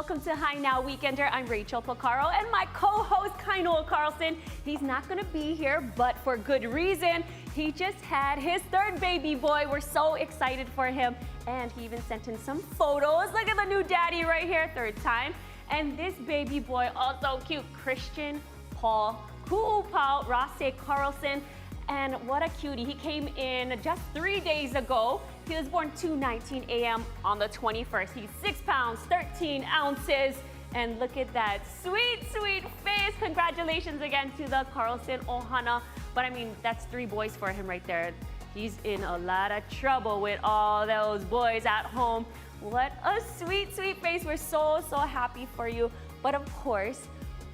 welcome to Hi Now Weekender. I'm Rachel Pacarro and my co-host Kainoa Carlson. He's not gonna be here, but for good reason. He just had his third baby boy. We're so excited for him. And he even sent in some photos. Look at the new daddy right here, third time. And this baby boy, also cute, Christian Paul Kuupau Rase Carlson. And what a cutie. He came in just 3 days ago. He was born 2:19 a.m. on the 21st. He's 6 pounds, 13 ounces. And look at that sweet, sweet face. Congratulations again to the Carlson Ohana. But I mean, that's 3 boys for him right there. He's in a lot of trouble with all those boys at home. What a sweet, sweet face. We're so, so happy for you. But of course,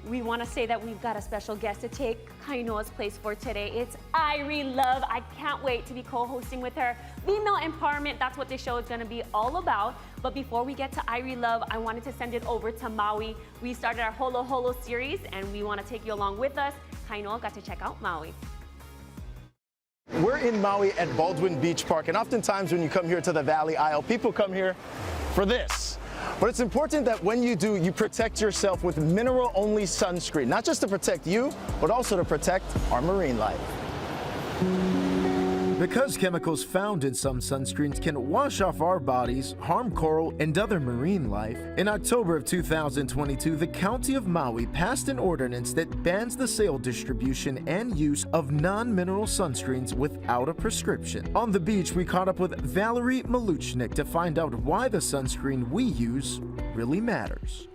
we want to say that we've got a special guest to take Kainoa's place for today. It's Irie Love. I can't wait to be co-hosting with her. Female empowerment, that's what this show is going to be all about. But before we get to Irie Love, I wanted to send it over to Maui. We started our Holo Holo series, and we want to take you along with us. Kainoa got to check out Maui. We're in Maui at Baldwin Beach Park, and oftentimes when you come here to the Valley Isle, people come here for this. But it's important that when you do, you protect yourself with mineral-only sunscreen, not just to protect you, but also to protect our marine life. Because chemicals found in some sunscreens can wash off our bodies, harm coral, and other marine life, in October of 2022, the County of Maui passed an ordinance that bans the sale, distribution, and use of non-mineral sunscreens without a prescription. On the beach, we caught up with Valerie Maluchnik to find out why the sunscreen we use really matters.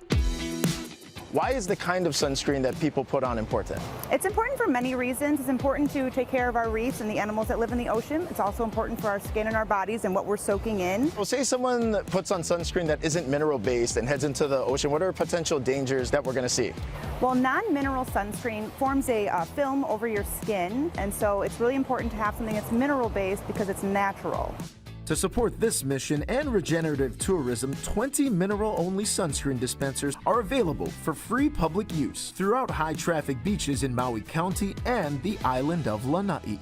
Why is the kind of sunscreen that people put on important? It's important for many reasons. It's important to take care of our reefs and the animals that live in the ocean. It's also important for our skin and our bodies and what we're soaking in. Well, say someone puts on sunscreen that isn't mineral-based and heads into the ocean. What are potential dangers that we're going to see? Well, non-mineral sunscreen forms a film over your skin, and so it's really important to have something that's mineral-based because it's natural. To support this mission and regenerative tourism, 20 mineral-only sunscreen dispensers are available for free public use throughout high-traffic beaches in Maui County and the island of Lanai.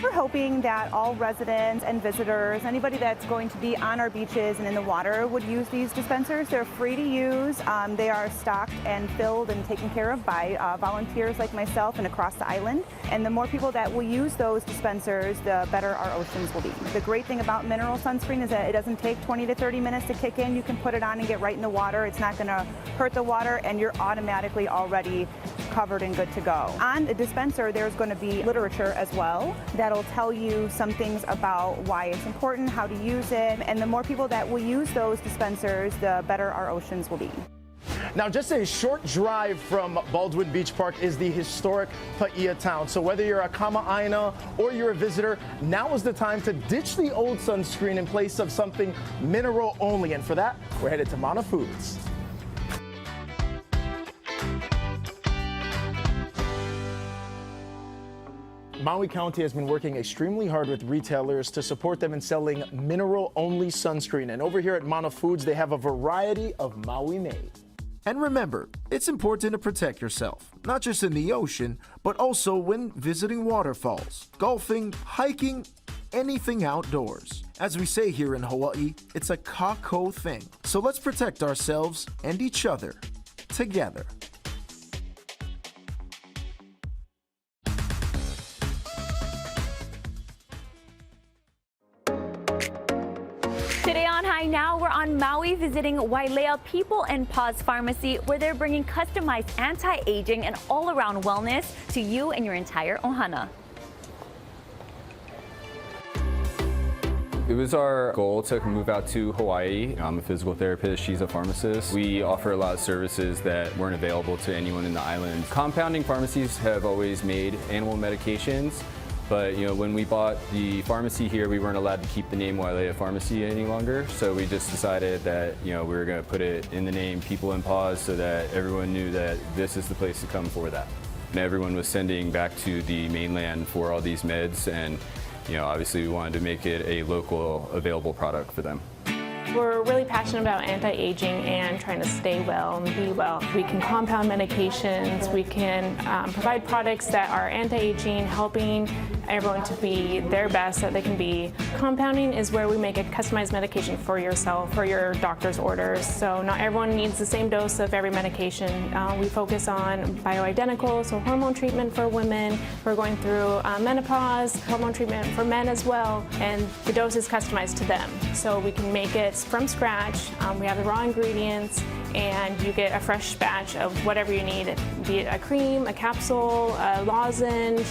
We're hoping that all residents and visitors, anybody that's going to be on our beaches and in the water, would use these dispensers. They're free to use. They are stocked and filled and taken care of by volunteers like myself and across the island. And the more people that will use those dispensers, the better our oceans will be. The great thing about mineral sunscreen is that it doesn't take 20 to 30 minutes to kick in. You can put it on and get right in the water. It's not going to hurt the water, and you're automatically already covered and good to go. On the dispenser, there's going to be literature as well that'll tell you some things about why it's important, how to use it, and the more people that will use those dispensers, the better our oceans will be. Now, just a short drive from Baldwin Beach Park is the historic Paia town. So whether you're a Kama'aina or you're a visitor, now is the time to ditch the old sunscreen in place of something mineral only. And for that, we're headed to Mana Foods. Maui County has been working extremely hard with retailers to support them in selling mineral-only sunscreen. And over here at Mana Foods, they have a variety of Maui-made. And remember, it's important to protect yourself, not just in the ocean, but also when visiting waterfalls, golfing, hiking, anything outdoors. As we say here in Hawaii, it's a kako thing. So let's protect ourselves and each other together. Today on Hi Now, we're on Maui visiting Wailea People and Paws Pharmacy, where they're bringing customized anti-aging and all-around wellness to you and your entire ohana. It was our goal to move out to Hawaii. I'm a physical therapist, she's a pharmacist. We offer a lot of services that weren't available to anyone in the island. Compounding pharmacies have always made animal medications. But when we bought the pharmacy here, we weren't allowed to keep the name Wailea Pharmacy any longer. So we just decided that we were going to put it in the name People and Paws so that everyone knew that this is the place to come for that. And everyone was sending back to the mainland for all these meds, and obviously we wanted to make it a local available product for them. We're really passionate about anti-aging and trying to stay well and be well. We can compound medications, we can provide products that are anti-aging, helping everyone to be their best that they can be. Compounding is where we make a customized medication for yourself, for your doctor's orders. So not everyone needs the same dose of every medication. We focus on bioidentical, so hormone treatment for women. We're going through menopause, hormone treatment for men as well, and the dose is customized to them. So we can make it from scratch. We have the raw ingredients, and you get a fresh batch of whatever you need, be it a cream, a capsule, a lozenge.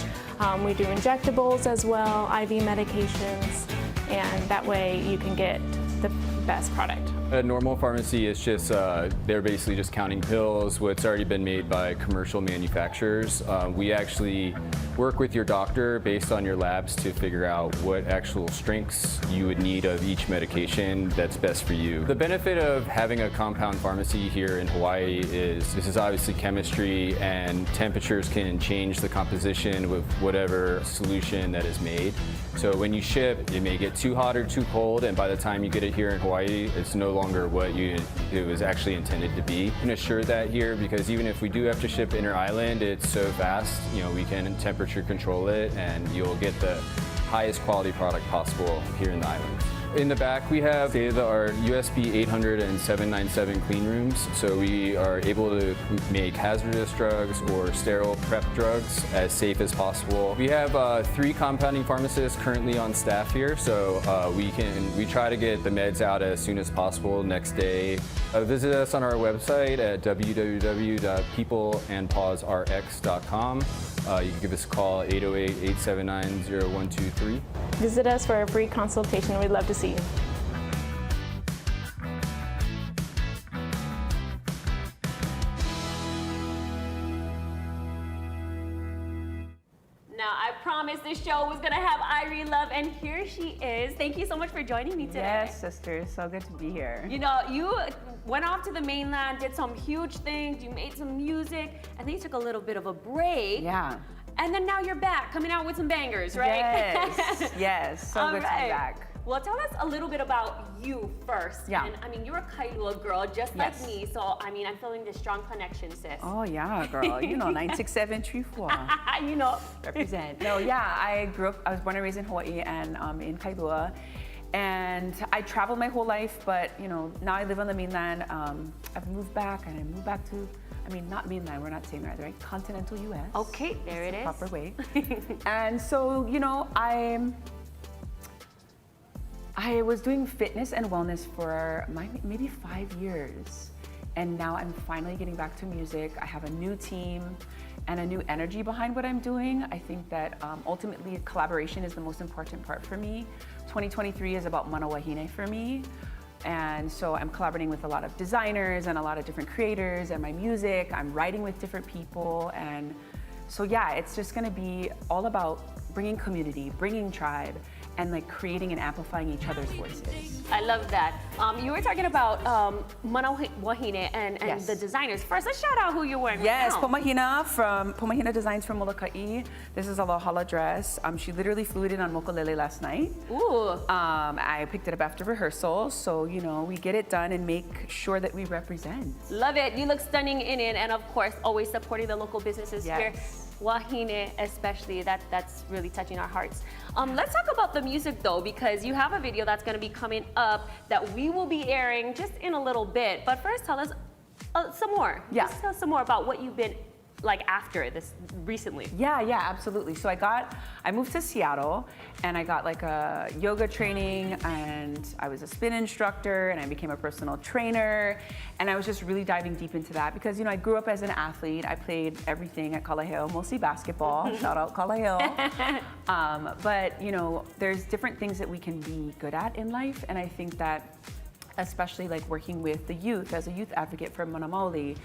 We do injectables as well, IV medications, and that way you can get the best product. A normal pharmacy is just, they're basically just counting pills, what's already been made by commercial manufacturers. We actually work with your doctor based on your labs to figure out what actual strengths you would need of each medication that's best for you. The benefit of having a compound pharmacy here in Hawaii is this is obviously chemistry, and temperatures can change the composition with whatever solution that is made. So when you ship, it may get too hot or too cold, and by the time you get it here in Hawaii, it's no longer what it was actually intended to be. You can assure that here, because even if we do have to ship inter-island, it's so fast, we can temperature control it, and you'll get the highest quality product possible here in the islands. In the back, we have state-of-the-art USB 800 and 797 clean rooms, so we are able to make hazardous drugs or sterile prep drugs as safe as possible. We have 3 compounding pharmacists currently on staff here, so we try to get the meds out as soon as possible next day. Visit us on our website at www.peopleandpausrx.com. You can give us a call, 808-879-0123. Visit us for a free consultation. We'd love to see you. Now, I promised this show was gonna have Irie Love, and here she is. Thank you so much for joining me today. Yes, sister. So good to be here. You went off to the mainland, did some huge things, you made some music, and then you took a little bit of a break. Yeah. And then now you're back, coming out with some bangers, right? Yes. Yes. So good to be back. Well, tell us a little bit about you first. Yeah. And you're a Kailua girl, just like me. So, I'm feeling this strong connection, sis. Oh, yeah, girl. 96734. Represent. No, yeah, I was born and raised in Hawaii and in Kailua. And I traveled my whole life, but, now I live on the mainland. I've moved back, and I moved back to, not mainland, we're not saying that, right? Continental U.S. Okay, there it is. Proper way. And so, I was doing fitness and wellness for maybe 5 years. And now I'm finally getting back to music. I have a new team and a new energy behind what I'm doing. I think that ultimately collaboration is the most important part for me. 2023 is about mana wahine for me. And so I'm collaborating with a lot of designers and a lot of different creators and my music. I'm writing with different people. And so yeah, it's just gonna be all about bringing community, bringing tribe, and creating and amplifying each other's voices. I love that. You were talking about mana wahine and Yes. the designers. First, let's shout out who you're wearing Yes, right now. Pomahina Designs from Molokai. This is a Lohala dress. She literally flew it in on Mokulele last night. Ooh. I picked it up after rehearsal, so we get it done and make sure that we represent. Love it. You look stunning in it, and of course, always supporting the local businesses here. Wahine especially, that's really touching our hearts. Let's talk about the music though, because you have a video that's going to be coming up that we will be airing just in a little bit. But first, tell us some more. Yeah. Just tell us some more about what you've been like after this recently. Yeah, absolutely. So I moved to Seattle and I got a yoga training, and I was a spin instructor, and I became a personal trainer, and I was just really diving deep into that because, I grew up as an athlete. I played everything at Kalaheo, mostly basketball. Shout out Kalaheo. But, there's different things that we can be good at in life, and I think that especially working with the youth as a youth advocate for Mana Maoli,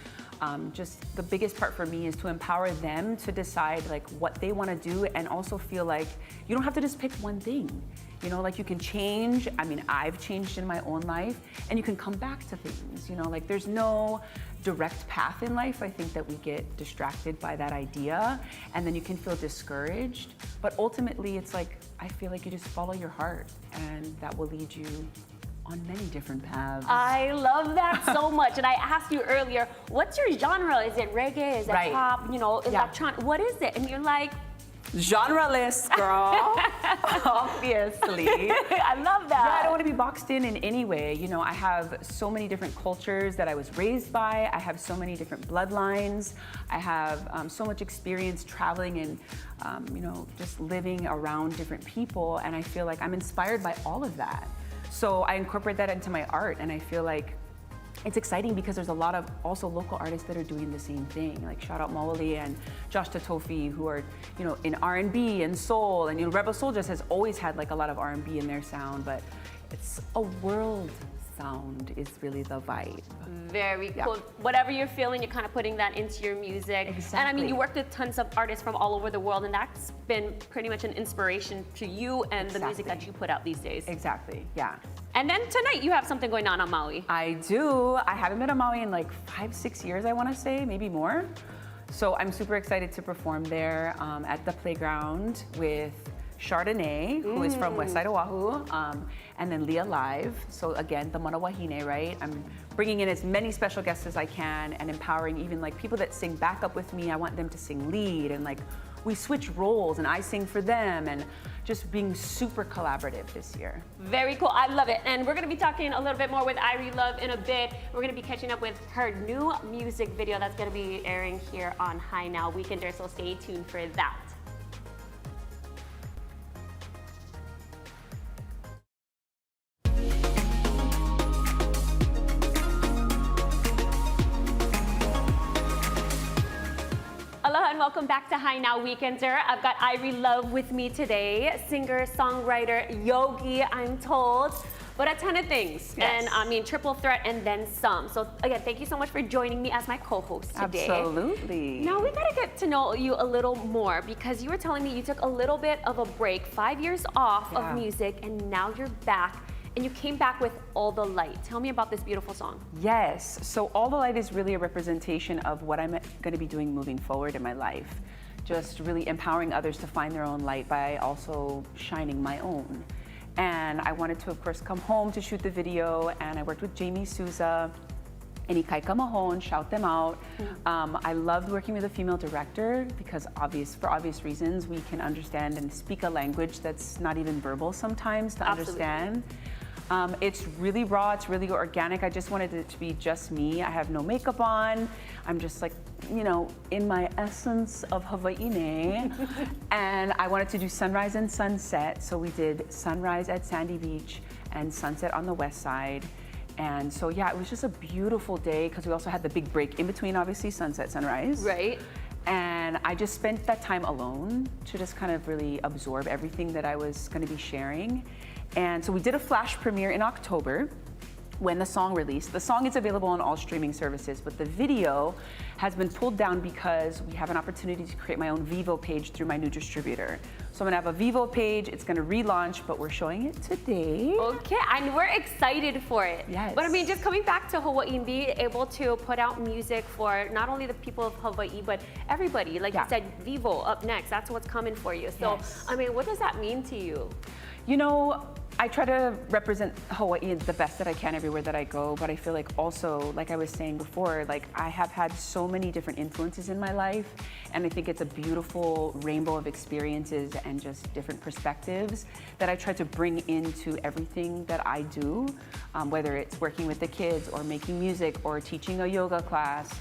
just the biggest part for me is to empower them to decide what they want to do, and also feel like you don't have to just pick one thing. You can change. I've changed in my own life, and you can come back to things. There's no direct path in life. I think that we get distracted by that idea, and then you can feel discouraged. But ultimately, it's I feel like you just follow your heart, and that will lead you on many different paths. I love that so much. And I asked you earlier, what's your genre? Is it reggae? Is it pop? Electronic? What is it? And you're like, Genreless, girl. Obviously. I love that. Yeah, I don't want to be boxed in any way. You know, I have so many different cultures that I was raised by. I have so many different bloodlines. I have so much experience traveling and, you know, just living around different people. And I feel like I'm inspired by all of that. So I incorporate that into my art, and I feel like it's exciting because there's a lot of also local artists that are doing the same thing. Like shout out Mawali and Josh Tatofi, who are, you know, in R&B and soul. And you know, Rebel Soul just has always had like a lot of R&B in their sound, but it's a world sound is really the vibe. Very cool. Whatever you're feeling, you're kind of putting that into your music. Exactly. And I mean, you worked with tons of artists from all over the world, and that's been pretty much an inspiration to you and the music that you put out these days. Exactly, yeah. And then tonight, you have something going on Maui. I do. I haven't been on Maui in like 5-6 years, I want to say, maybe more. So I'm super excited to perform there at the playground with Chardonnay, who is from West Side Oahu, and then Irie Love. So again, the Mana Wahine, right? I'm bringing in as many special guests as I can and empowering even like people that sing backup with me. I want them to sing lead, and like we switch roles and I sing for them, and just being super collaborative this year. Very cool. I love it. And we're going to be talking a little bit more with Irie Love in a bit. We're going to be catching up with her new music video that's going to be airing here on High Now Weekender, so stay tuned for that. Aloha and welcome back to High Now Weekender. I've got Irie Love with me today, singer, songwriter, yogi, I'm told, but a ton of things. Yes. And I mean, triple threat and then some. So again, thank you so much for joining me as my co-host today. Absolutely. Now we gotta get to know you a little more, because you were telling me you took a little bit of a break, 5 years off of music, and now you're back. And you came back with All the Light. Tell me about this beautiful song. Yes, so All the Light is really a representation of what I'm going to be doing moving forward in my life. Just really empowering others to find their own light by also shining my own. And I wanted to, of course, come home to shoot the video, and I worked with Jamie Souza and Ikaika Mahone, shout them out. I loved working with a female director because for obvious reasons, we can understand and speak a language that's not even verbal sometimes to understand. It's really raw, it's really organic. I just wanted it to be just me. I have no makeup on. I'm just like, you know, in my essence of Hawaii'ne. And I wanted to do sunrise and sunset. So we did sunrise at Sandy Beach and sunset on the west side. And so, yeah, it was just a beautiful day because we also had the big break in between, obviously, sunset, sunrise. Right. And I just spent that time alone to just kind of really absorb everything that I was going to be sharing. And so we did a flash premiere in October when the song released. The song is available on all streaming services, but the video has been pulled down because we have an opportunity to create my own Vivo page through my new distributor. So I'm gonna have a Vivo page, it's gonna relaunch, but we're showing it today. Okay, and we're excited for it. Yes. But I mean, just coming back to Hawaii and being able to put out music for not only the people of Hawaii, but everybody. Like you said, Vivo up next, that's what's coming for you. So, I mean, what does that mean to you? You know, I try to represent Hawaii the best that I can everywhere that I go, but I feel like also, like I was saying before, like I have had so many different influences in my life, and I think it's a beautiful rainbow of experiences and just different perspectives that I try to bring into everything that I do, whether it's working with the kids or making music or teaching a yoga class.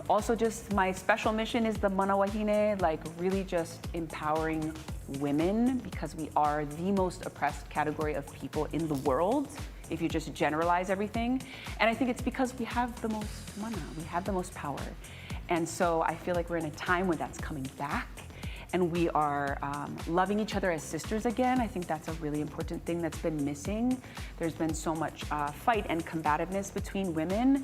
Also, just my special mission is the Mana Wahine, like really just empowering women, because we are the most oppressed category of people in the world, if you just generalize everything. And I think it's because we have the most mana, we have the most power. And so I feel like we're in a time when that's coming back, and we are loving each other as sisters again. I think that's a really important thing that's been missing. There's been so much fight and combativeness between women.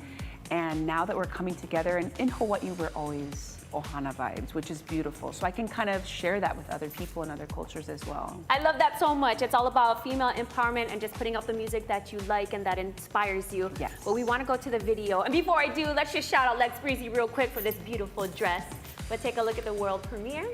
And now that we're coming together, and in Hawaii, we're always ohana vibes, which is beautiful. So I can kind of share that with other people and other cultures as well. I love that so much. It's all about female empowerment and just putting out the music that you like and that inspires you. Yes. But we want to go to the video. And before I do, let's just shout out Lex Breezy real quick for this beautiful dress. But take a look at the world premiere.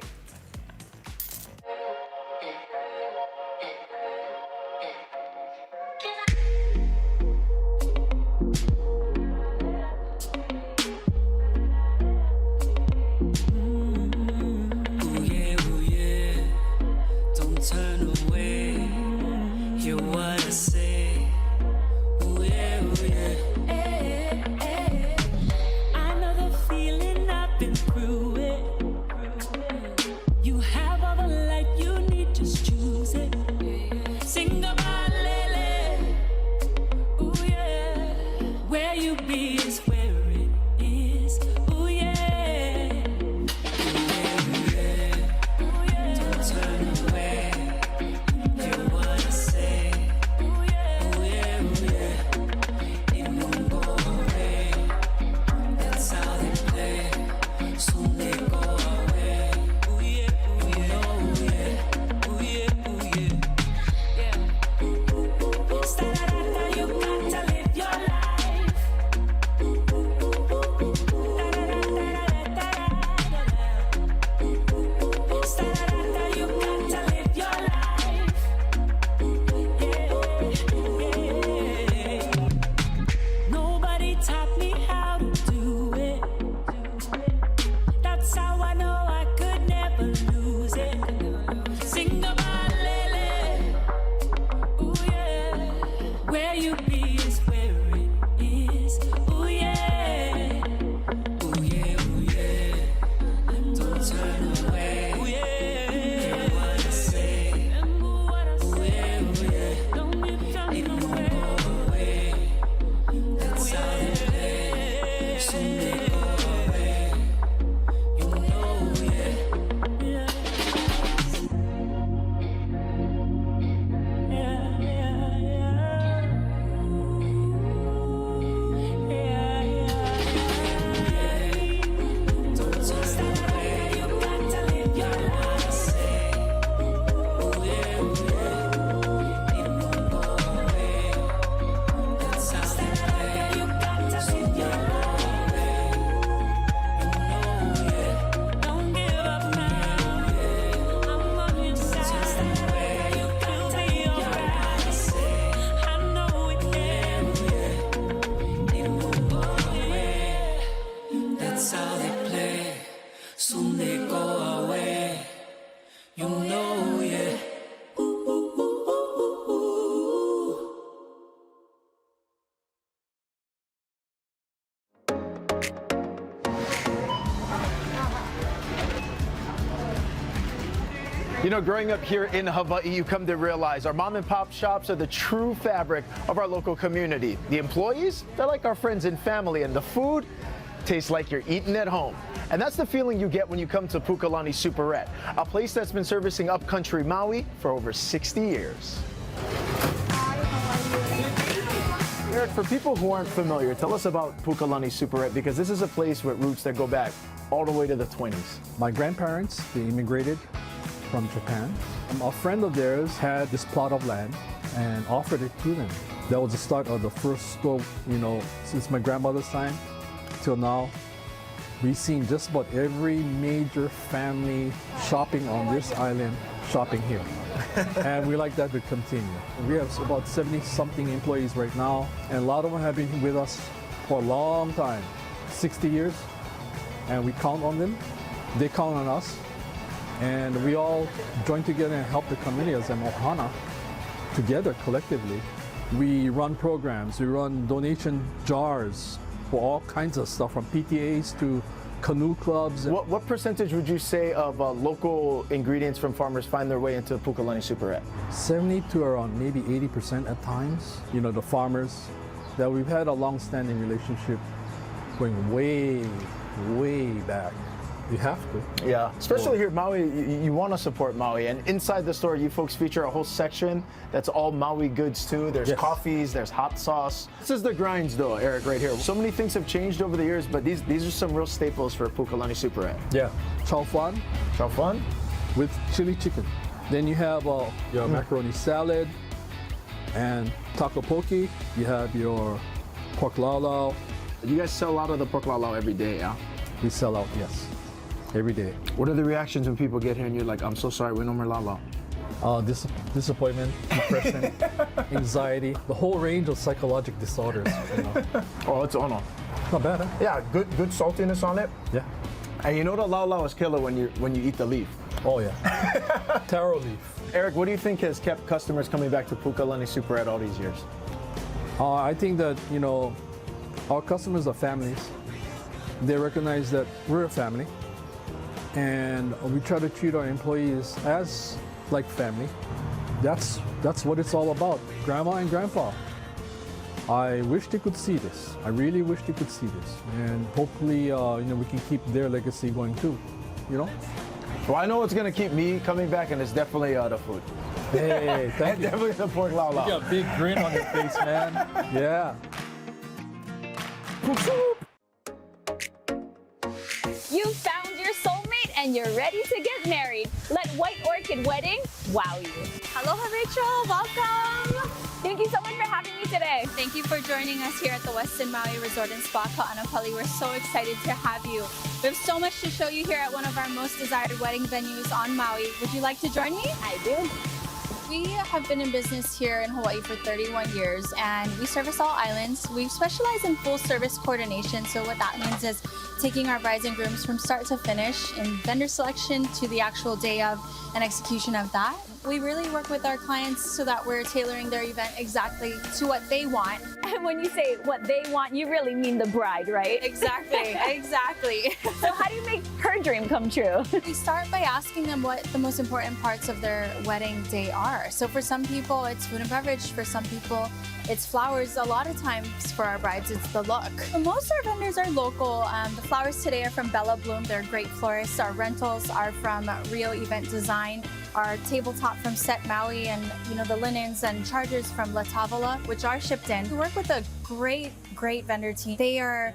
That's how they play. Soon they go away. You know, yeah. You know, growing up here in Hawaii, you come to realize our mom and pop shops are the true fabric of our local community. The employees, they're like our friends and family, and the food tastes like you're eating at home. And that's the feeling you get when you come to Pukalani Superette, a place that's been servicing upcountry Maui for over 60 years. Eric, for people who aren't familiar, tell us about Pukalani Superette, because this is a place with roots that go back all the way to the 20s. My grandparents, they immigrated from Japan. A friend of theirs had this plot of land and offered it to them. That was the start of the first store, you know, since my grandmother's time till now. We've seen just about every major family shopping on this island, shopping here. And we like that to continue. We have about 70-something employees right now, and a lot of them have been with us for a long time, 60 years, and we count on them. They count on us. And we all join together and help the community as a mohana together collectively. We run programs, we run donation jars for all kinds of stuff, from PTAs to canoe clubs. What percentage would you say of local ingredients from farmers find their way into Pukalani Superette? 70 to around maybe 80% at times. You know, the farmers that we've had a long-standing relationship going way, way back. You have to. Yeah, especially here, Maui, you want to support Maui. And inside the store, you folks feature a whole section that's all Maui goods too. There's coffees, there's hot sauce. This is the grinds though, Eric, right here. So many things have changed over the years, but these are some real staples for Pukalani Superette. Yeah. Chow fan. Chow fan? With chili chicken. Then you have your macaroni salad and taco poke. You have your pork laulau. You guys sell out of the pork laulau every day, yeah? We sell out, yes. Every day. What are the reactions when people get here and you're like, I'm so sorry, we're no more laulau? Disappointment, depression, anxiety, the whole range of psychological disorders. You know. Oh, it's on. Not bad, huh? Yeah, good saltiness on it. Yeah. And you know the laulau is killer when you eat the leaf. Oh yeah. Taro leaf. Eric, what do you think has kept customers coming back to Pukalani Superette all these years? I think that, you know, our customers are families. They recognize that we're a family. And we try to treat our employees as like family. That's what it's all about. Grandma and grandpa. I wish they could see this. I really wish they could see this. And hopefully, you know, we can keep their legacy going too, you know? Well, I know what's gonna keep me coming back, and it's definitely the food. Hey, thank you. Definitely the pork laulau. You got a big grin on your face, man. Yeah. You found your soulmate and you're ready to get married. Let White Orchid Wedding wow you. Aloha, Rachel. Welcome. Thank you so much for having me today. Thank you for joining us here at the Westin Maui Resort and Spa Ka'anapali. We're so excited to have you. We have so much to show you here at one of our most desired wedding venues on Maui. Would you like to join me? I do. We have been in business here in Hawaii for 31 years and we service all islands. We specialize in full service coordination. So what that means is taking our brides and grooms from start to finish in vendor selection to the actual day of and execution of that. We really work with our clients so that we're tailoring their event exactly to what they want. And when you say what they want, you really mean the bride, right? Exactly, exactly. So how do you make her dream come true? We start by asking them what the most important parts of their wedding day are. So for some people, it's food and beverage. For some people, it's flowers. A lot of times for our brides, it's the look. Most of our vendors are local. The flowers today are from Bella Bloom. They're great florists. Our rentals are from Rio Event Design. Our tabletop from Set Maui, and you know, the linens and chargers from La Tavola, which are shipped in. We work with a great vendor team. They are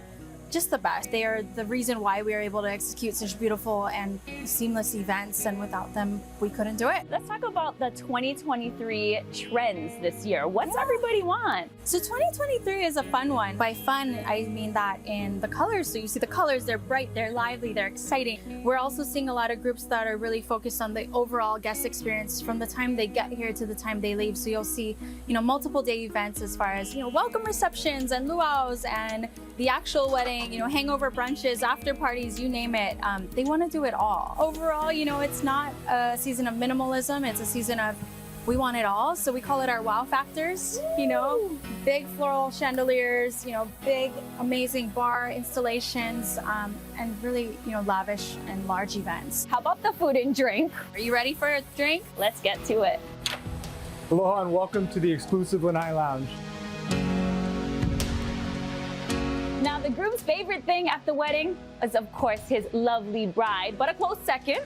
just the best. They are the reason why we are able to execute such beautiful and seamless events, and without them, we couldn't do it. Let's talk about the 2023 trends this year. What's everybody want? So 2023 is a fun one. By fun, I mean that in the colors. So you see the colors, they're bright, they're lively, they're exciting. We're also seeing a lot of groups that are really focused on the overall guest experience from the time they get here to the time they leave. So you'll see, you know, multiple day events as far as, you know, welcome receptions and luau's and the actual wedding, hangover brunches, after parties, you name it. They want to do it all. Overall, it's not a season of minimalism. It's a season of we want it all. So we call it our wow factors, big floral chandeliers, big, amazing bar installations, and really, lavish and large events. How about the food and drink? Are you ready for a drink? Let's get to it. Aloha and welcome to the exclusive Lanai Lounge. Now, the groom's favorite thing at the wedding is, of course, his lovely bride, but a close second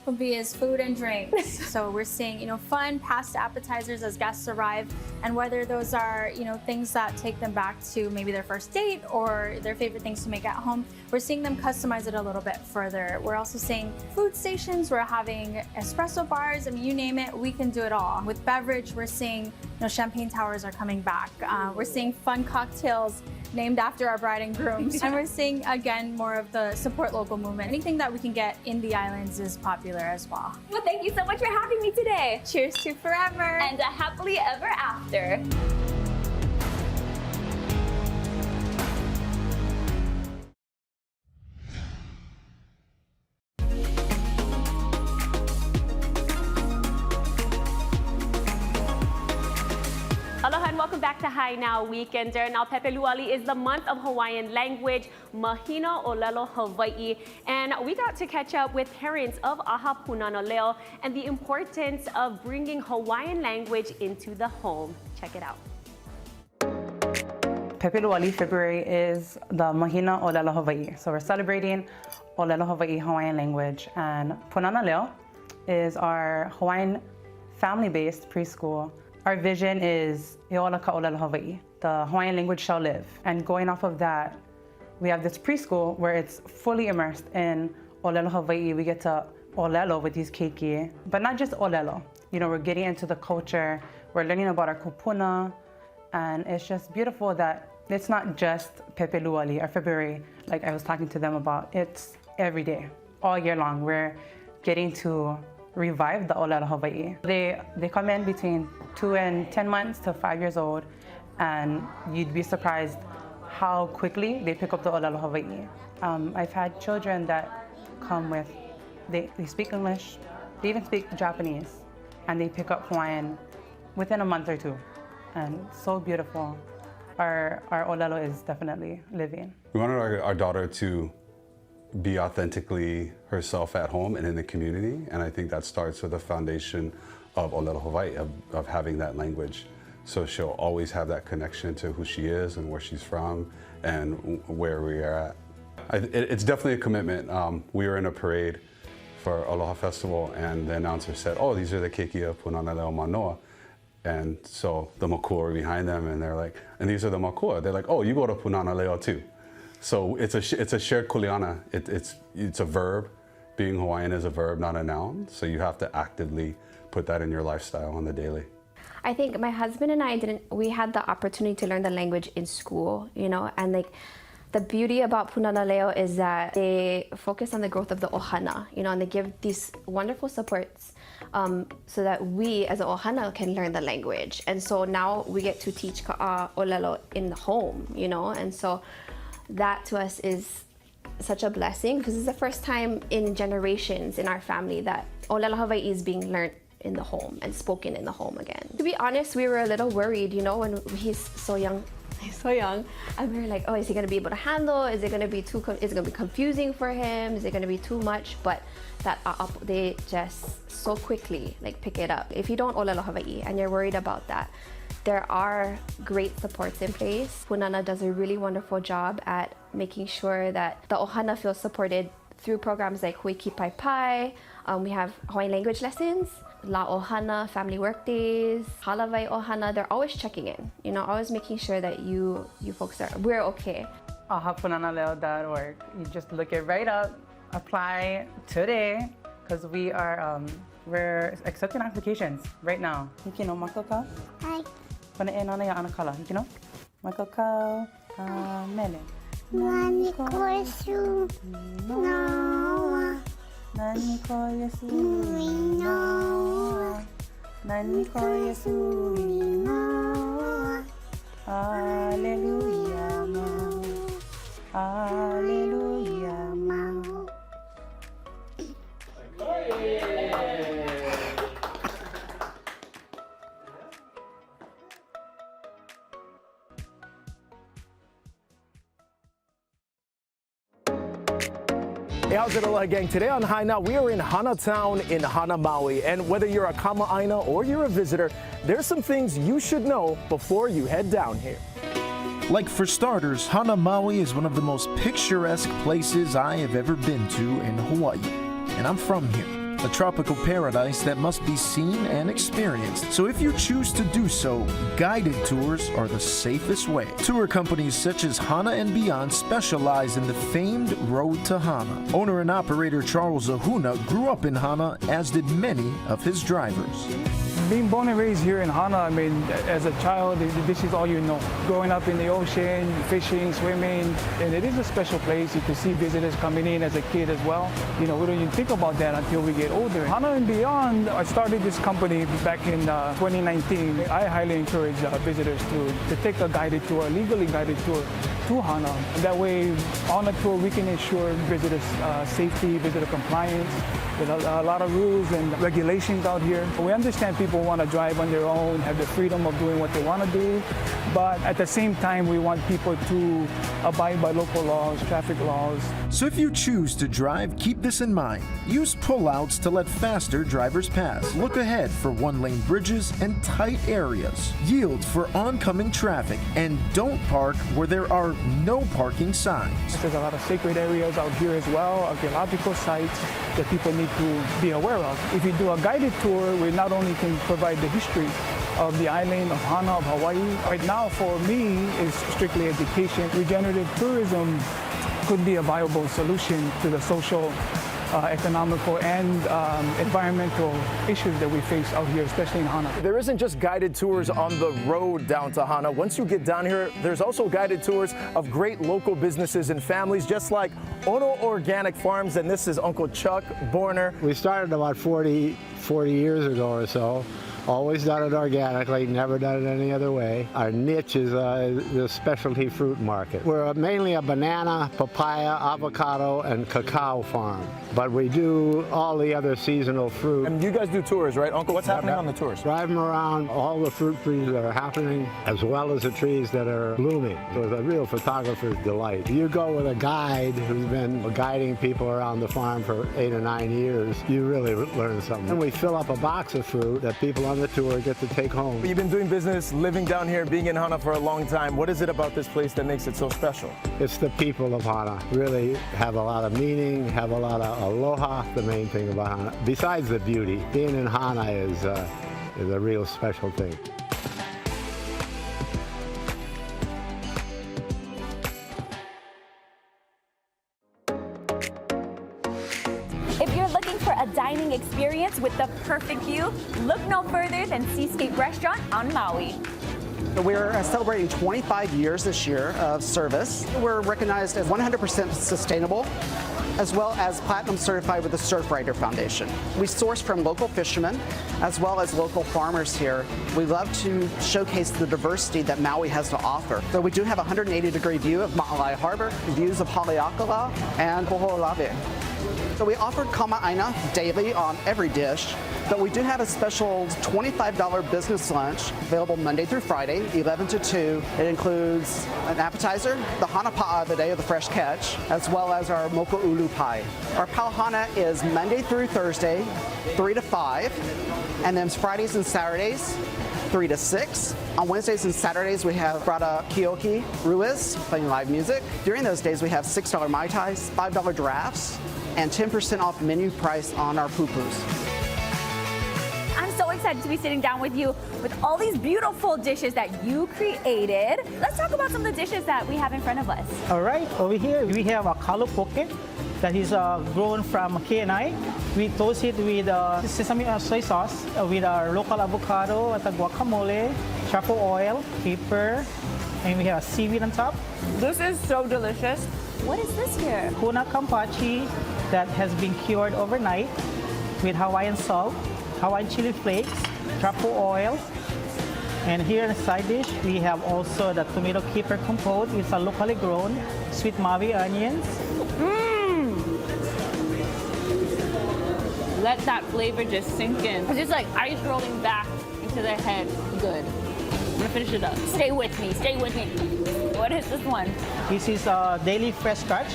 will be his food and drinks. So we're seeing, fun past appetizers as guests arrive, and whether those are, things that take them back to maybe their first date or their favorite things to make at home, we're seeing them customize it a little bit further. We're also seeing food stations, we're having espresso bars, you name it, we can do it all. With beverage, we're seeing, champagne towers are coming back. We're seeing fun cocktails named after our bride and grooms. And we're seeing, again, more of the support local movement. Anything that we can get in the islands is popular as well. Well, thank you so much for having me today. Cheers to forever. And a happily ever after. Aloha and welcome back to Hi Now Weekender. Now, Pepe Luali is the month of Hawaiian language, Mahina Olelo Hawaii. And we got to catch up with parents of Aha Punana Leo and the importance of bringing Hawaiian language into the home. Check it out. Pepe Luali February is the Mahina Olelo Hawaii. So we're celebrating Olelo Hawaii Hawaiian language. And Punana Leo is our Hawaiian family-based preschool. Our vision is Eola ka Olelo Hawaii, the Hawaiian language shall live. And going off of that, we have this preschool where it's fully immersed in Olelo Hawaii. We get to Olelo with these keiki, but not just Olelo. We're getting into the culture, we're learning about our kupuna, and it's just beautiful that it's not just Pepe Luali or February, like I was talking to them about. It's every day, all year long. We're getting to revive the Olelo Hawaii. They come in between 2 and 10 months to 5 years old, and you'd be surprised how quickly they pick up the Olelo Hawaii. I've had children that come with, they speak English, they even speak Japanese, and they pick up Hawaiian within a month or two. And so beautiful. Our Olelo is definitely living. We wanted our daughter to be authentically herself at home and in the community, and I think that starts with the foundation of Olelo Hawaii, of having that language. So she'll always have that connection to who she is and where she's from and where we are at. It's definitely a commitment. We were in a parade for Aloha Festival, and the announcer said, "Oh, these are the keiki of Punana Leo Manoa." And so the makua were behind them, and they're like, "And these are the makua." They're like, "Oh, you go to Punana Leo too." So it's a shared kuleana. It's a verb. Being Hawaiian is a verb, not a noun. So you have to actively put that in your lifestyle on the daily. I think my husband and I we had the opportunity to learn the language in school, and the beauty about Punana Leo is that they focus on the growth of the ohana, and they give these wonderful supports so that we as an ohana can learn the language. And so now we get to teach ka'a olelo in the home, and so that to us is such a blessing because it's the first time in generations in our family that Olelo Hawaii is being learned in the home and spoken in the home again. To be honest, we were a little worried, when he's so young. And we were like, oh, is he gonna be able to handle? Is it gonna be confusing for him? Is it gonna be too much? But that they just so quickly pick it up. If you don't Olelo Hawaii and you're worried about that, there are great supports in place. Punana does a really wonderful job at making sure that the ohana feels supported through programs like Hui Ki Pai Pai. We have Hawaiian language lessons, La Ohana, family work days, Halavai Ohana. They're always checking in, always making sure that you folks we're okay. ahapunanaleo.org. You just look it right up, apply today, because we're accepting applications right now. Hikino makaka? Hi. Panae nana ya anakala. Hikino? Makaka mele. Nani ko yesu noa. Nani ko yesu noa. Nani ko yesu noa. Hallelujah. Hey, how's it, Aloha gang? Today on High Now, we are in Hana Town in Hana, Maui. And whether you're a kama'aina or you're a visitor, there's some things you should know before you head down here. Like for starters, Hana, Maui is one of the most picturesque places I have ever been to in Hawaii. And I'm from here. A tropical paradise that must be seen and experienced. So if you choose to do so, guided tours are the safest way. Tour companies such as Hana and Beyond specialize in the famed Road to Hana. Owner and operator Charles Ahuna grew up in Hana, as did many of his drivers. Being born and raised here in Hana, I mean, as a child, this is all you know. Growing up in the ocean, fishing, swimming, and it is a special place. You can see visitors coming in as a kid as well. You know, we don't even think about that until we get older. Hana and Beyond, I started this company back in 2019. I highly encourage visitors to take a guided tour, a legally guided tour to Hana. That way, on a tour, we can ensure visitors' safety, visitor compliance. There's a lot of rules and regulations out here. We understand people want to drive on their own, have the freedom of doing what they want to do, but at the same time, we want people to abide by local laws, traffic laws. So if you choose to drive, keep this in mind. Use pullouts to let faster drivers pass. Look ahead for one-lane bridges and tight areas. Yield for oncoming traffic, and don't park where there are no parking signs. There's a lot of sacred areas out here as well, archaeological sites that people need to be aware of. If you do a guided tour, we not only can provide the history of the island of Hana, of Hawaii. Right now, for me, is strictly education. Regenerative tourism could be a viable solution to the social, economical, and environmental issues that we face out here, especially in Hana. There isn't just guided tours on the road down to Hana. Once you get down here, there's also guided tours of great local businesses and families, just like Ono Organic Farms, and this is Uncle Chuck Borner. We started about 40 years ago or so. Always done it organically, never done it any other way. Our niche is the specialty fruit market. We're mainly a banana, papaya, avocado, and cacao farm. But we do all the other seasonal fruit. And you guys do tours, right, Uncle? What's happening on the tours? Drive them around all the fruit trees that are happening, as well as the trees that are blooming. So it's a real photographer's delight. You go with a guide who's been guiding people around the farm for 8 or 9 years, you really learn something. And we fill up a box of fruit that people on the tour get to take home. You've been doing business, living down here, being in Hana for a long time. What is it about this place that makes it so special? It's the people of Hana. Really have a lot of meaning, have a lot of aloha, the main thing about Hana. Besides the beauty, being in Hana is a real special thing. If you're looking for a dining experience with the perfect view, look no further than Seascape Restaurant on Maui. We're celebrating 25 years this year of service. We're recognized as 100% sustainable, as well as platinum certified with the Surfrider Foundation. We source from local fishermen as well as local farmers here. We love to showcase the diversity that Maui has to offer. So we do have a 180-degree view of Ma'alai Harbor, views of Haleakala and Poho'olawe. So we offer kama'aina daily on every dish, but we do have a special $25 business lunch available Monday through Friday, 11 to 2. It includes an appetizer, the hana pa'a, the day of the fresh catch, as well as our moko'ulu pie. Our pauhana is Monday through Thursday, 3 to 5, and then Fridays and Saturdays, 3 to 6. On Wednesdays and Saturdays, we have Brada Kioki Ruiz playing live music. During those days, we have $6 Mai Tais, $5 drafts, and 10% off menu price on our pupus. I'm so excited to be sitting down with you with all these beautiful dishes that you created. Let's talk about some of the dishes that we have in front of us. All right, over here we have a kalu poke that is grown from KNI. We toast it with sesame soy sauce with our local avocado, guacamole, truffle oil, pepper, and we have seaweed on top. This is so delicious. What is this here? Puna kampachi that has been cured overnight with Hawaiian salt, Hawaiian chili flakes, truffle oil, and here in the side dish we have also the tomato kefir compote. It's a locally grown sweet Maui onions. Let that flavor just sink in. It's just like ice rolling back into their head. Good. I'm gonna finish it up. Stay with me, stay with me. What is this one? This is daily fresh scratch.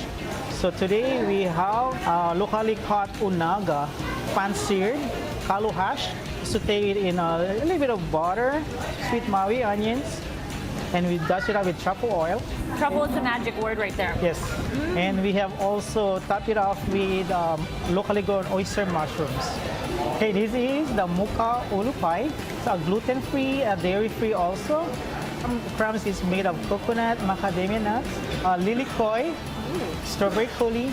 So today we have locally caught unaga, pan-seared, kalu hash, sauteed in a little bit of butter, sweet maui onions, and we dust it up with truffle oil. Truffle is the magic word right there. Yes, and we have also topped it off with locally grown oyster mushrooms. Okay, this is the muka ulu pie. It's a gluten-free, dairy-free also. Crumbs is made of coconut, macadamia nuts, lilikoi, strawberry coulis,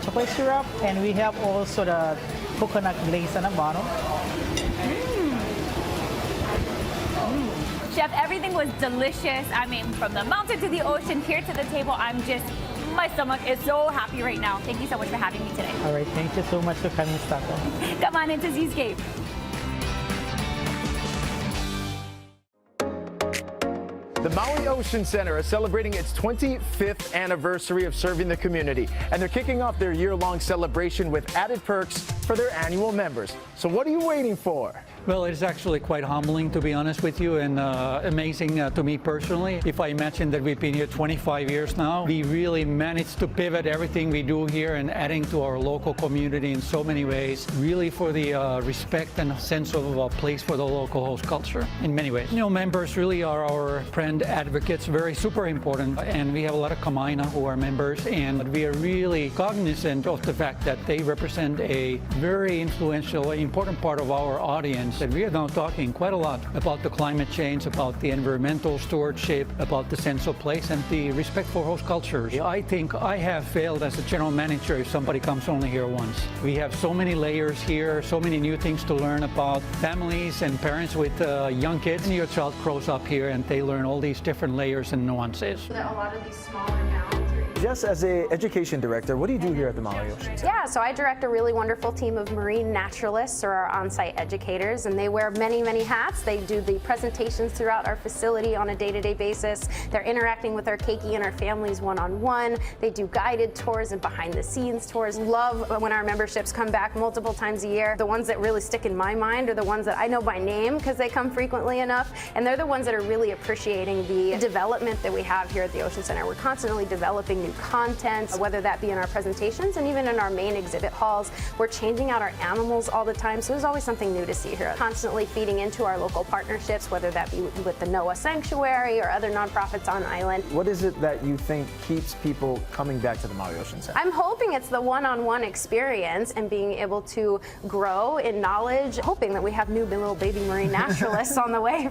chocolate syrup, and we have also the coconut glaze on the bottom. Chef, everything was delicious. I mean, from the mountain to the ocean, here to the table, my stomach is so happy right now. Thank you so much for having me today. All right, thank you so much for coming, Stako. Come on into Seascape. The Maui Ocean Center is celebrating its 25th anniversary of serving the community, and they're kicking off their year-long celebration with added perks for their annual members. So what are you waiting for? Well, it's actually quite humbling, to be honest with you, and amazing to me personally. If I imagine that we've been here 25 years now, we really managed to pivot everything we do here and adding to our local community in so many ways, really for the respect and sense of a place for the local host culture in many ways. You know, members really are our brand advocates, very super important, and we have a lot of Kama'aina who are members, and we are really cognizant of the fact that they represent a very influential, important part of our audience. That we are now talking quite a lot about the climate change, about the environmental stewardship, about the sense of place and the respect for host cultures. I think I have failed as a general manager if somebody comes only here once. We have so many layers here, so many new things to learn about families and parents with young kids. And your child grows up here and they learn all these different layers and nuances. A lot of these smaller mounds. Just as an education director, what do you do here at the Maui Ocean Center? Yeah, so I direct a really wonderful team of marine naturalists, or our on-site educators, and they wear many, many hats. They do the presentations throughout our facility on a day-to-day basis. They're interacting with our keiki and our families one-on-one. They do guided tours and behind-the-scenes tours. Love when our memberships come back multiple times a year. The ones that really stick in my mind are the ones that I know by name because they come frequently enough, and they're the ones that are really appreciating the development that we have here at the Ocean Center. We're constantly developing new content, whether that be in our presentations and even in our main exhibit halls. We're changing out our animals all the time, so there's always something new to see here. Constantly feeding into our local partnerships, whether that be with the NOAA Sanctuary or other nonprofits on island. What is it that you think keeps people coming back to the Maui Ocean Center? I'm hoping it's the one-on-one experience and being able to grow in knowledge, hoping that we have new little baby marine naturalists on the way.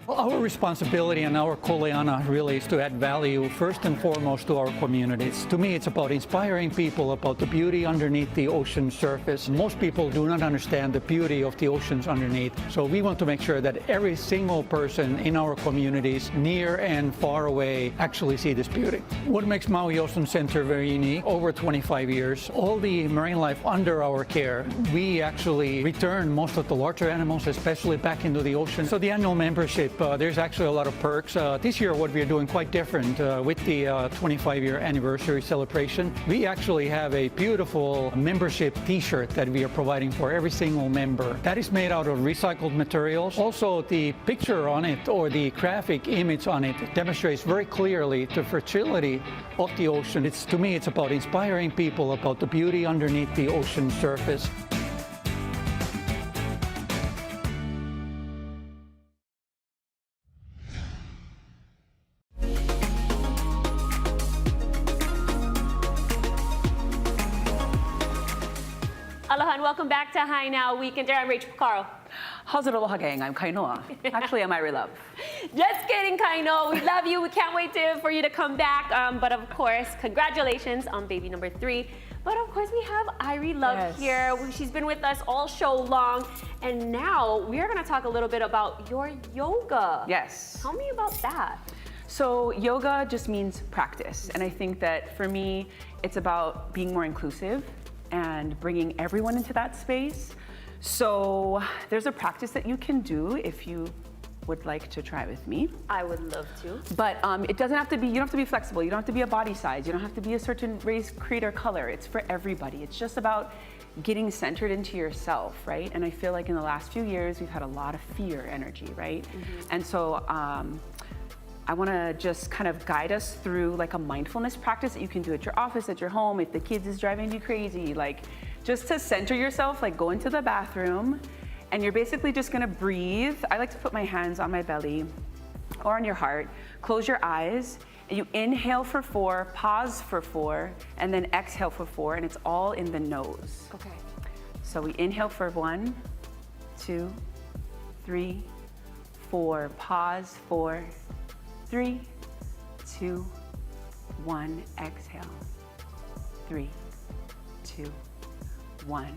Well, our responsibility and our kuleana really is to add value first and foremost to our communities. To me, it's about inspiring people about the beauty underneath the ocean surface. Most people do not understand the beauty of the oceans underneath. So we want to make sure that every single person in our communities, near and far away, actually see this beauty. What makes Maui Ocean Center very unique, over 25 years, all the marine life under our care, we actually return most of the larger animals, especially back into the ocean. So the annual membership, there's actually a lot of perks. This year, what we're doing quite different with the 25-year anniversary celebration. We actually have a beautiful membership t-shirt that we are providing for every single member. That is made out of recycled materials. Also, the picture on it or the graphic image on it demonstrates very clearly the fertility of the ocean. To me, it's about inspiring people about the beauty underneath the ocean surface. Aloha and welcome back to Hi Now Weekender. I'm Rachel Pacarro. How's it, Aloha gang? I'm Kainoa. Actually, I'm Irie Love. Just kidding, Kaino. We love you. We can't wait for you to come back. But of course, congratulations on baby number 3. But of course, we have Irie Love here. She's been with us all show long. And now we are going to talk a little bit about your yoga. Yes. Tell me about that. So yoga just means practice. And I think that for me, it's about being more inclusive and bringing everyone into that space. So there's a practice that you can do if you would like to try with me. I would love to. But it doesn't have to be, you don't have to be flexible. You don't have to be a body size. You don't have to be a certain race, creed, or color. It's for everybody. It's just about getting centered into yourself, right? And I feel like in the last few years, we've had a lot of fear energy, right? And so I want to just kind of guide us through like a mindfulness practice that you can do at your office, at your home, if the kids is driving you crazy, like just to center yourself, like go into the bathroom and you're basically just going to breathe. I like to put my hands on my belly or on your heart, close your eyes, and you inhale for 4, pause for 4, and then exhale for 4, and it's all in the nose. Okay. So we inhale for 1, 2, 3, 4, pause 4, 3, 2, 1, exhale, 3, 2, 1.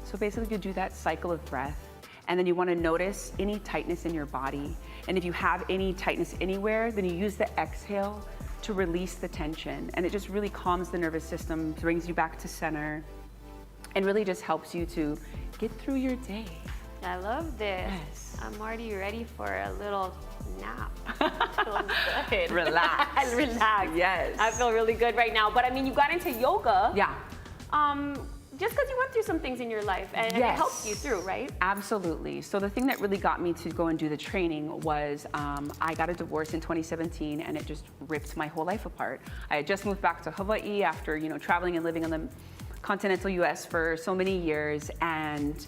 So basically you do that cycle of breath, and then you want to notice any tightness in your body. And if you have any tightness anywhere, then you use the exhale to release the tension. And it just really calms the nervous system, brings you back to center, and really just helps you to get through your day. I love this. Yes. I'm already ready for a little nap. Feels good. Relax. Relax. Yes. I feel really good right now. But I mean, you got into yoga. Yeah. Just because you went through some things in your life and it helped you through, right? Absolutely. So the thing that really got me to go and do the training was I got a divorce in 2017 and it just ripped my whole life apart. I had just moved back to Hawaii after, you know, traveling and living in the continental US for so many years, and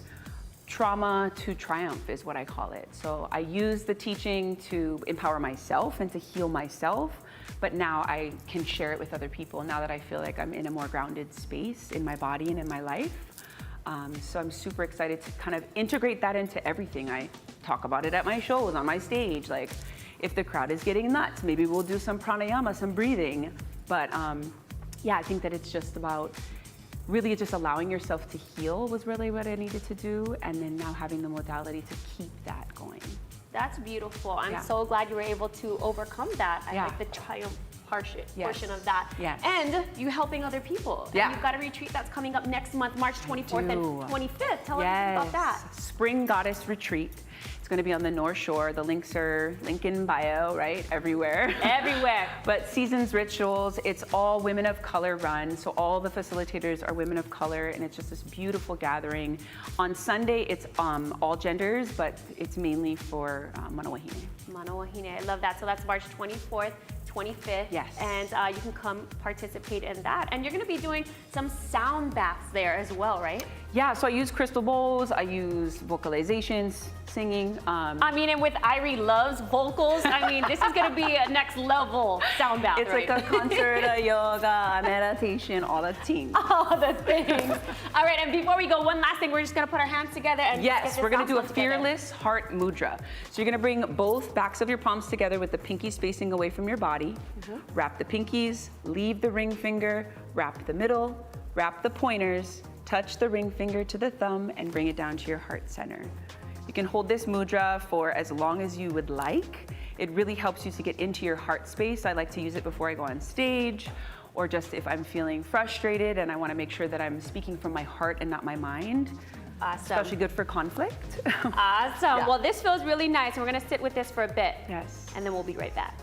trauma to triumph is what I call it. So I use the teaching to empower myself and to heal myself, but now I can share it with other people now that I feel like I'm in a more grounded space in my body and in my life. So I'm super excited to kind of integrate that into everything. I talk about it at my shows, on my stage. Like if the crowd is getting nuts, maybe we'll do some pranayama, some breathing. But yeah, I think that it's just about really just allowing yourself to heal was really what I needed to do, and then now having the modality to keep that going. That's beautiful. I'm so glad you were able to overcome that. I Yeah. like the triumph portion of that. Yes. And you helping other people. Yeah. And you've got a retreat that's coming up next month, March 24th and 25th. Tell us about that. Spring Goddess Retreat. It's going to be on the North Shore. The links are link in bio, right? Everywhere. Everywhere. But Seasons Rituals, it's all women of color run. So all the facilitators are women of color, and it's just this beautiful gathering. On Sunday, it's all genders, but it's mainly for Manawahine. Manawahine, I love that. So that's March 24th, 25th. Yes. And you can come participate in that. And you're going to be doing some sound baths there as well, right? Yeah, so I use crystal bowls, I use vocalizations, singing. I mean, and with Irie Love's vocals, I mean, this is going to be a next level sound bath, It's right? like a concert, a yoga, a meditation, all the things. All the things. All right, and before we go, one last thing. We're just going to put our hands together and Yes, we're going to do a together. fearless heart mudra. So you're going to bring both backs of your palms together with the pinkies facing away from your body. Wrap the pinkies, leave the ring finger, wrap the middle, wrap the pointers, touch the ring finger to the thumb, and bring it down to your heart center. You can hold this mudra for as long as you would like. It really helps you to get into your heart space. I like to use it before I go on stage, or just if I'm feeling frustrated and I want to make sure that I'm speaking from my heart and not my mind. Awesome. Especially good for conflict. Awesome. Yeah. Well, this feels really nice. We're going to sit with this for a bit. Yes. And then we'll be right back.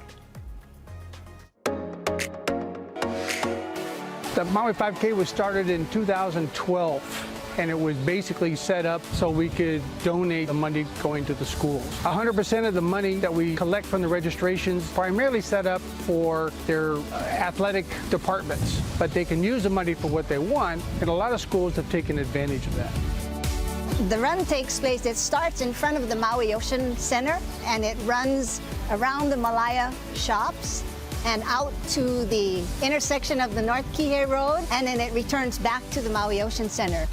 The Maui 5K was started in 2012, and it was basically set up so we could donate the money going to the schools. 100% of the money that we collect from the registrations primarily set up for their athletic departments, but they can use the money for what they want, and a lot of schools have taken advantage of that. The run takes place, it starts in front of the Maui Ocean Center, and it runs around the Malaya shops and out to the intersection of the North Kihei Road, and then it returns back to the Maui Ocean Center.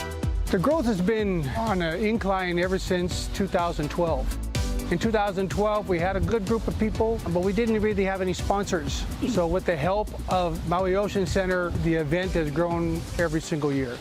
The growth has been on an incline ever since 2012. In 2012, we had a good group of people, but we didn't really have any sponsors. So with the help of Maui Ocean Center, the event has grown every single year.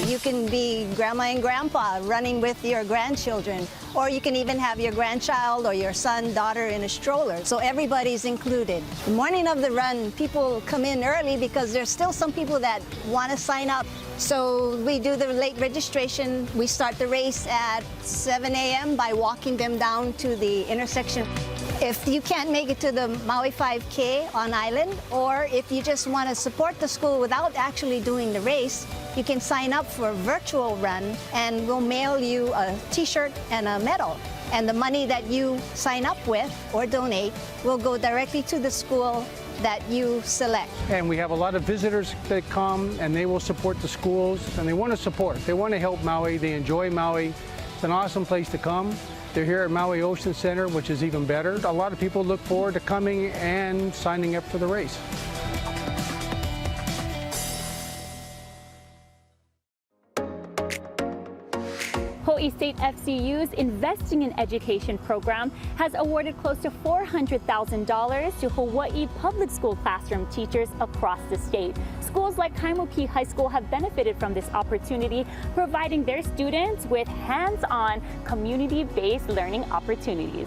You can be grandma and grandpa running with your grandchildren, or you can even have your grandchild or your son, daughter in a stroller. So everybody's included. The morning of the run, people come in early because there's still some people that want to sign up. So we do the late registration. We start the race at 7 a.m. by walking them down to the intersection. If you can't make it to the Maui 5K on island, or if you just want to support the school without actually doing the race, you can sign up for a virtual run and we'll mail you a t-shirt and a medal. And the money that you sign up with or donate will go directly to the school that you select. And we have a lot of visitors that come, and they will support the schools, and they want to support. They want to help Maui. They enjoy Maui. It's an awesome place to come. They're here at Maui Ocean Center, which is even better. A lot of people look forward to coming and signing up for the race. Hawaii State FCU's Investing in Education program has awarded close to $400,000 to Hawaii public school classroom teachers across the state. Schools like Kaimuki High School have benefited from this opportunity, providing their students with hands-on, community-based learning opportunities.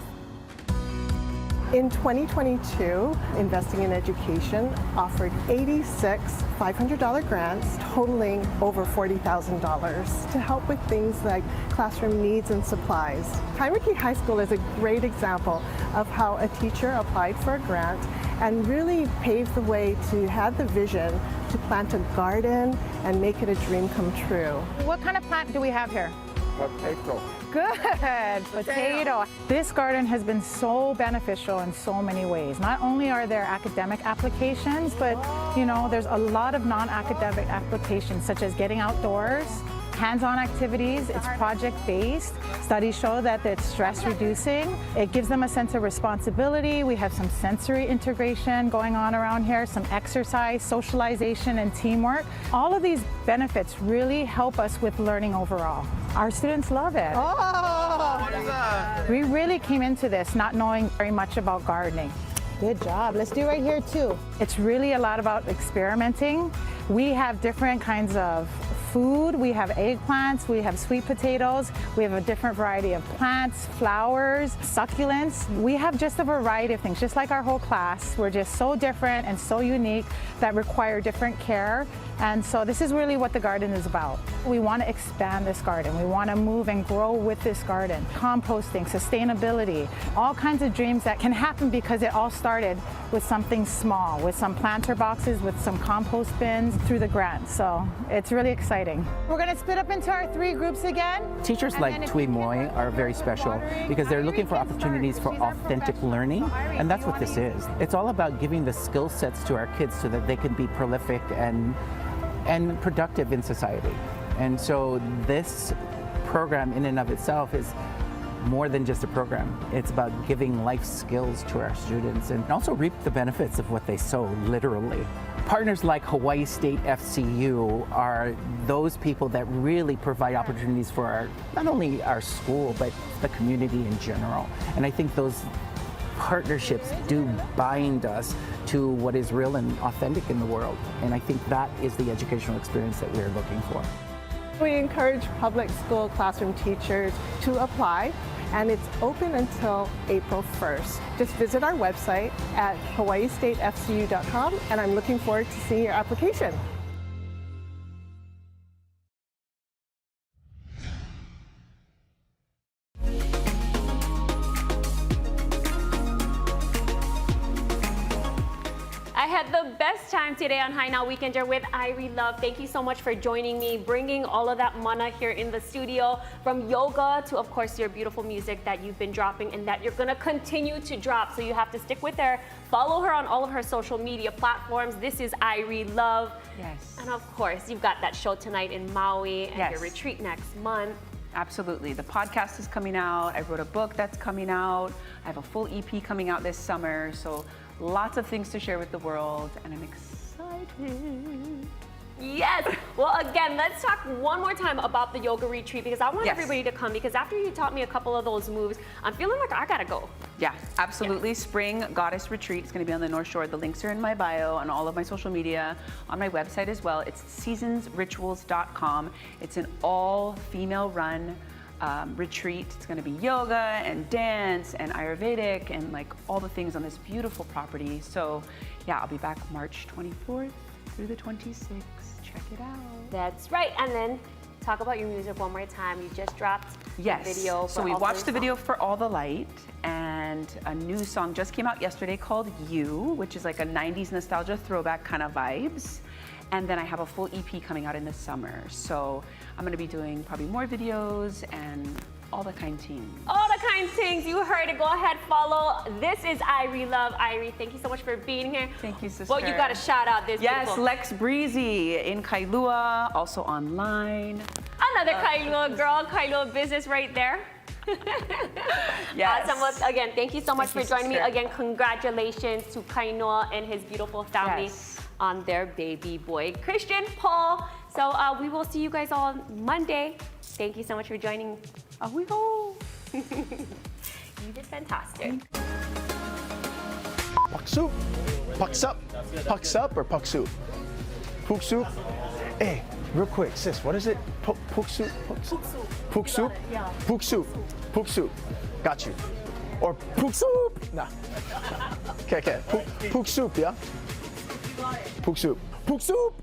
In 2022, Investing in Education offered 86 $500 grants totaling over $40,000 to help with things like classroom needs and supplies. Kaimuki High School is a great example of how a teacher applied for a grant and really paved the way to have the vision to plant a garden and make it a dream come true. What kind of plant do we have here? Potato. Good, potato. This garden has been so beneficial in so many ways. Not only are there academic applications, but you know, there's a lot of non-academic applications such as getting outdoors, hands-on activities, it's project-based. Studies show that it's stress reducing. It gives them a sense of responsibility. We have some sensory integration going on around here, some exercise, socialization, and teamwork. All of these benefits really help us with learning overall. Our students love it. Oh, what is that? We really came into this not knowing very much about gardening. Good job. Let's do right here too. It's really a lot about experimenting. We have different kinds of food. We have eggplants, we have sweet potatoes, we have a different variety of plants, flowers, succulents. We have just a variety of things, just like our whole class. We're just so different and so unique that require different care. And so this is really what the garden is about. We want to expand this garden. We want to move and grow with this garden. Composting, sustainability, all kinds of dreams that can happen because it all started with something small, with some planter boxes, with some compost bins through the grant. So it's really exciting. We're going to split up into our 3 groups again. Teachers like Tui Moi are very special because they're looking for opportunities for authentic learning, and that's what this is. It's all about giving the skill sets to our kids so that they can be prolific and productive in society. And so this program in and of itself is more than just a program. It's about giving life skills to our students and also reap the benefits of what they sow, literally. Partners like Hawaii State FCU are those people that really provide opportunities for not only our school, but the community in general. And I think those partnerships do bind us to what is real and authentic in the world. And I think that is the educational experience that we're looking for. We encourage public school classroom teachers to apply, and it's open until April 1st. Just visit our website at hawaiistatefcu.com, and I'm looking forward to seeing your application. I had the best time today on High Now Weekender with Irie Love. Thank you so much for joining me, bringing all of that mana here in the studio, from yoga to, of course, your beautiful music that you've been dropping and that you're gonna continue to drop. So you have to stick with her. Follow her on all of her social media platforms. This is Irie Love. Yes. And of course, you've got that show tonight in Maui and your retreat next month. Absolutely. The podcast is coming out. I wrote a book that's coming out. I have a full EP coming out this summer. So lots of things to share with the world, and I'm excited. Yes. Well, again, let's talk one more time about the yoga retreat, because I want everybody to come, because after you taught me a couple of those moves, I'm feeling like I gotta go. Yeah, absolutely. Spring Goddess Retreat is going to be on the North Shore. The links are in my bio on all of my social media, on my website as well. It's seasonsrituals.com. It's an all-female run retreat. It's going to be yoga and dance and Ayurvedic and like all the things on this beautiful property. So yeah, I'll be back March 24th through the 26th. Check it out. That's right. And then talk about your music one more time. You just dropped a video. So we watched the video for All the Light, and a new song just came out yesterday called You, which is like a 90s nostalgia throwback kind of vibes. And then I have a full EP coming out in the summer. So I'm gonna be doing probably more videos and all the kind team. All the kind Shine Tings, you heard it. Go ahead, follow. This is Irie Love. Irie, thank you so much for being here. Thank you, sister. Well, you got to shout out this. Yes, beautiful. Lex Breezy in Kailua, also online. Another Kailua girl, Kailua business right there. Yes. Awesome. Well, again, thank you so much Thank for you, joining me. sister. Again, congratulations to Kainoa and his beautiful family Yes. on their baby boy, Christian Paul. So we will see you guys on Monday. Thank you so much for joining. You did fantastic. Puck soup. Pucks up. Pucks up or puck soup? Pook soup? Hey, real quick, sis, what is it? Pook soup? Pook soup? Pook soup? Yeah. Pook soup. Pook soup. Got you. Or pook soup? Nah. Okay. Pook soup, yeah? Pook soup. Pook soup!